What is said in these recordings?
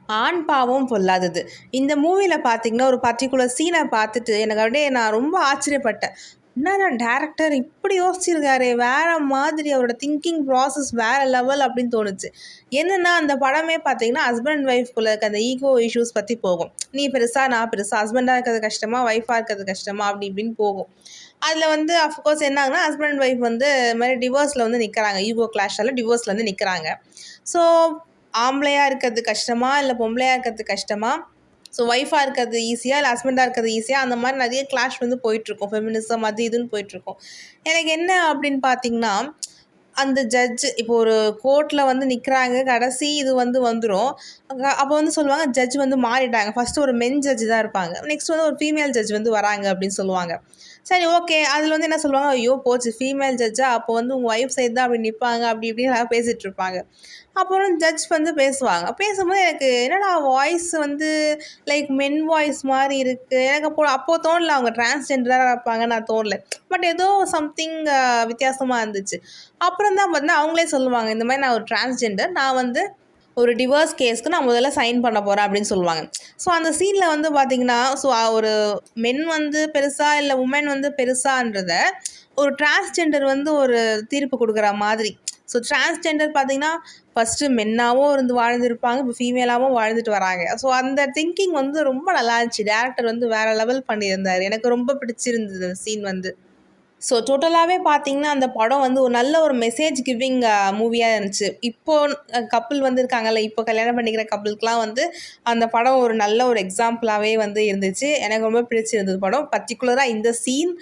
ஆண் பாவம் பொல்லாதது. இந்த மூவியில் பார்த்தீங்கன்னா ஒரு பர்ட்டிகுலர் சீனை பார்த்துட்டு எனக்கு அப்படியே நான் ரொம்ப ஆச்சரியப்பட்டேன். என்னடா டேரக்டர் இப்படி யோசிச்சிருக்காரு, வேற மாதிரி அவரோட திங்கிங் ப்ராசஸ் வேற லெவல் அப்படின்னு தோணுச்சு. என்னென்னா அந்த படமே பார்த்தீங்கன்னா ஹஸ்பண்ட் அண்ட் ஒய்ஃப்குள்ளே இருக்க அந்த ஈகோ இஷ்யூஸ் பற்றி போகும். நீ பெருசா நான் பெருசா, ஹஸ்பண்டாக இருக்கிறது கஷ்டமா ஒய்ஃபாக இருக்கிறது கஷ்டமா அப்படி இப்படின்னு போகும். அதில் வந்து அஃப்கோர்ஸ் என்னாங்கன்னா ஹஸ்பண்ட் அண்ட் ஒய்ஃப் வந்து இது மாதிரி டிவோர்ஸில் வந்து நிற்கிறாங்க, ஈகோ கிளாஷால் டிவோர்ஸில் வந்து நிற்கிறாங்க. ஸோ ஆம்பளையாக இருக்கிறது கஷ்டமா இல்லை பொம்பளையாக இருக்கிறது கஷ்டமா, ஸோ ஒய்ஃபாக இருக்கிறது ஈஸியாக இல்லை ஹஸ்பண்டாக இருக்கிறது ஈஸியாக, அந்த மாதிரி நிறைய கிளாஷ் வந்து போயிட்டுருக்கும். ஃபெமினிசம் அது இதுன்னு போயிட்டுருக்கும். எனக்கு என்ன அப்படின்னு பார்த்தீங்கன்னா, அந்த ஜட்ஜு இப்போ ஒரு கோர்ட்டில் வந்து நிற்கிறாங்க, கடைசி இது வந்து வந்துடும். அப்போ வந்து சொல்லுவாங்க ஜட்ஜ் வந்து மாறிட்டாங்க. ஃபஸ்ட்டு ஒரு மென் ஜட்ஜ் தான் இருப்பாங்க, நெக்ஸ்ட் வந்து ஒரு ஃபீமேல் ஜட்ஜ் வந்து வராங்க அப்படின்னு சொல்லுவாங்க. சரி ஓகே, அதில் வந்து என்ன சொல்லுவாங்க, ஐயோ போச்சு ஃபீமேல் ஜட்ஜா, அப்போ வந்து உங்கள் ஒய்ஃப் சைடு தான் அப்படி நிற்பாங்க அப்படி இப்படின்னு எல்லாம் பேசிகிட்டு இருப்பாங்க. அப்புறம் ஜட்ஜ் வந்து பேசுவாங்க. பேசும்போது எனக்கு என்னடா வாய்ஸ் வந்து லைக் மென் வாய்ஸ் மாதிரி இருக்குது. எனக்கு அப்போது தோணல அவங்க டிரான்ஸ்ஜெண்டராக இருப்பாங்க, நான் தோணல. பட் ஏதோ சம்திங் வித்தியாசமாக இருந்துச்சு. அப்புறம் தான் பார்த்தீங்கன்னா அவங்களே சொல்லுவாங்க, இந்த மாதிரி நான் ஒரு டிரான்ஸ்ஜெண்டர், நான் வந்து ஒரு டிவோர்ஸ் கேஸ்க்கு நான் முதல்ல சைன் பண்ண போகிறேன் அப்படின்னு சொல்லுவாங்க. ஸோ அந்த சீனில் வந்து பார்த்திங்கன்னா, ஸோ ஒரு மென் வந்து பெருசா இல்லை உமன் வந்து பெருசான்றத ஒரு டிரான்ஸ்ஜெண்டர் வந்து ஒரு தீர்ப்பு கொடுக்குற மாதிரி. ஸோ டிரான்ஸ்ஜெண்டர் பார்த்திங்கன்னா ஃபஸ்ட்டு மென்னாகவும் இருந்து வாழ்ந்துருப்பாங்க, இப்போ ஃபீமேலாகவும் வாழ்ந்துட்டு வராங்க. ஸோ அந்த திங்கிங் வந்து ரொம்ப நல்லா இருந்துச்சு. டேரக்டர் வந்து வேறு லெவல் பண்ணியிருந்தார். எனக்கு ரொம்ப பிடிச்சிருந்தது அந்த சீன் வந்து. ஸோ டோட்டலாகவே பார்த்தீங்கன்னா அந்த படம் வந்து ஒரு நல்ல ஒரு மெசேஜ் கிவிங் மூவியாக இருந்துச்சு. இப்போது கப்புள் வந்து இருக்காங்கல்ல, இப்போ கல்யாணம் பண்ணிக்கிற கப்புளுக்கெலாம் வந்து அந்த படம் ஒரு நல்ல ஒரு எக்ஸாம்பிளாகவே வந்து இருந்துச்சு. எனக்கு ரொம்ப பிடிச்சிருந்தது படம். பர்டிகுலராக இந்த சீன்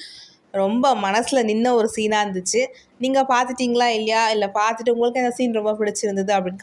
ரொம்ப மனசில் நின்ன ஒரு சீனாக இருந்துச்சு. நீங்கள் பார்த்துட்டிங்களா இல்லையா, இல்லை பார்த்துட்டு உங்களுக்கு அந்த சீன் ரொம்ப பிடிச்சிருந்தது அப்படின்னு